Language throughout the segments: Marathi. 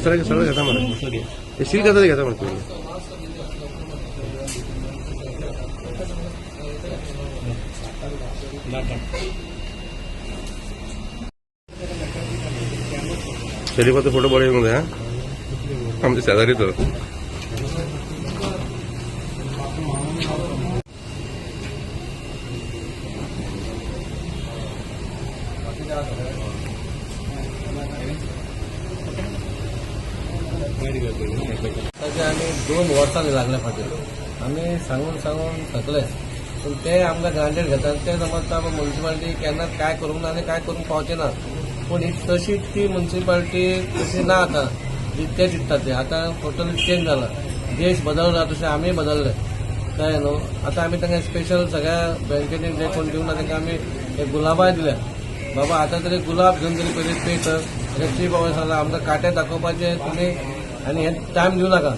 सगळं घेता मला ते सील करता घेता म्हणतो शरीफाचा फोटो बरं येऊन द्या आमच्या शेजारीच आम्ही 2 वर्सांनी लागल्या फाटीर आम्ही सांगून थकले पण ते आमकां ग्रांटेड घेतात ते समजता म्युन्सिपालिटी केन्ना काय करूंक ना आनी काय करूंक पावचे ना पूण तशी ती म्युन्सिपालिटी तशी ना आतां ते चिंततात ते आतां टोटली चेंज जाला देश बदलला तशें आमी बदलले कळ्ळें न्हू आतां आमी तांकां स्पेशल सगळ्या बँकेनी जे कोण दिवना तांकां आमी एक गुलाबाय दिल्या बाबा आतां तरी गुलाब घेवन तरी पयलीं पे कर चीफ ऑफिस जाला आमकां काटे दाखोवपाचे तुमी आनी हे टायम दिवं नाका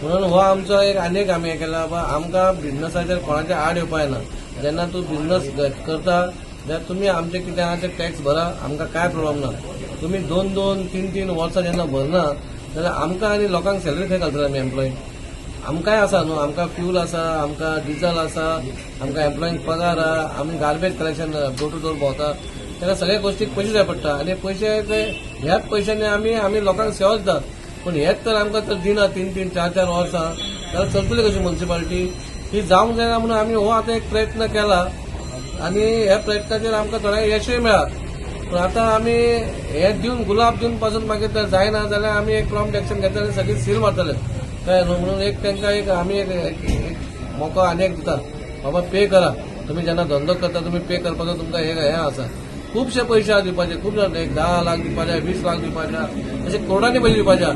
म्हणून हो आमचो एक आनीक आमी हें केला बाबा आमकां बिझनसाचेर कोणाचेर आड येवपाक येना जेन्ना तूं बिझनस करता जाल्यार तुमी आमचे कितें आहा ते टॅक्स भरा आमकां काय प्रॉब्लम ना तुमी 2-2, 3-3 वर्सां जेन्ना भरना जाल्यार आमकां आनी लोकांक सॅलरी खंय घालतले आमी एम्प्लॉय आमकांय आसा न्हू आमकां फ्यूल आसा आमकां डिझल आसा आमकां एम्प्लॉयींक पगार आहा आमी garbage collection door to door भोंवता तेका सगळ्या गोश्टीक पयशे जाय पडटा आनी पयशे ते ह्याच पयशांनी आमी लोकांक सेवा दिता पूण हेच तर आमकां तर दिना 3-3, 4-4 वर्सां जाल्यार चलतली कशी म्युन्सिपालिटी ही जावंक जायना म्हणून आमी हो आतां एक प्रयत्न केला आनी ह्या प्रयत्नाचेर आमकां थोडें यशूय मेळ्ळा पूण आतां आमी हे दिवन गुलाब दिवन पासून मागीर तर जायना जाल्यार आमी एक प्रॉम्प्ट एक्शन घेतले आनी सगळी सील मारतले कळ्ळें न्हू म्हणून एक तांकां एक आमी एक मोको आनी एक दिता बाबा पे करा तुमी जेन्ना धंदो करता तुमी पे करपाचो तुमकां हे आसा खुबशे पयशे दिवपाचे खूब एक 10 लाख दिवपाचे 20 लाख दिवपाचे अशे करोडांनी पयशे दिवपाचे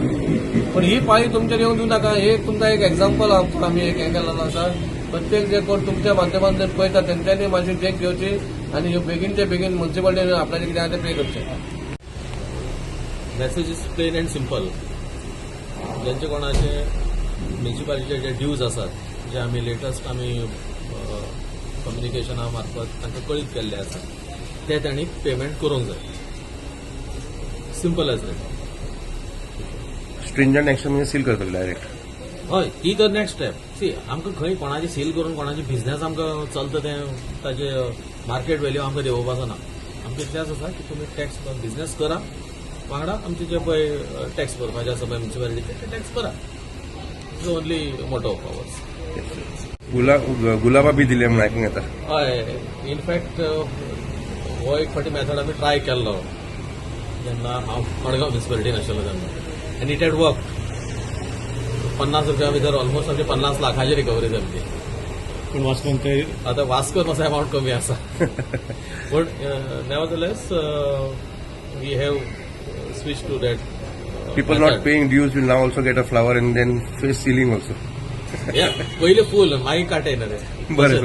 पण ही पाळी तुमचेर येवंक दिवं नाका हे तुमकां एक एक्झाम्पल आमी एक हें केल्लो आसा प्रत्येक जे कोण तुमच्या माध्यमांतल्यान पळयता तेंच्यांनी मातशी टेक घेवची आनी ह्यो बेगीनचे बेगीन म्युन्सिपालिटीन आपल्याचें कितें आहा तें पे करचें. Message is plain and simple. जेंचे कोणाचे म्युन्सिपालिटीचे जे ड्यूज आसात जे आमी लेटस्ट आमी कम्युनिकेशना मार्फत तांकां कळीत केल्ले आसा ते तांणी पेमेंट करूंक जाय. Simple as that. Stringent action म्हणजे सील करतले डायरेक्ट. हय ती तर नेक्स्ट स्टेप. सी आमकां खंय कोणाची सील करून कोणाचे बिझनेस आमकां चलता तें ताजे मार्केट व्हॅल्यू आमकां देंवोवपाचो ना. आमचें इतलेंच आसा की तुमी टॅक्स बिझनेस करा वांगडा आमचे जे पळय टॅक्स भरपाचें आसा पळय म्युन्सिपालिटीचे ते टॅक्स भरा. Is only motto of ours. गुलाबा बी दिले म्हणून आयकूंक येता. हय इनफॅक्ट हो एक फावटी मेथड आमी ट्राय केल्लो जेन्ना हांव मडगांव म्युन्सिपालिटीन आशिल्लो तेन्ना आनी इट हॅड वर्क. 50 रुपया भितर ऑलमोस्ट आमची 50 लाखाची रिकवरी जाल्ली. पूण वास्कोन ते आतां वास्कोन मातसो अमावंट कमी आसा पूण nevertheless we have switch to that. People not paying dues will now also get a flower and then face ceiling also. पहिले फूल मागीर काटे ना ते. बरें.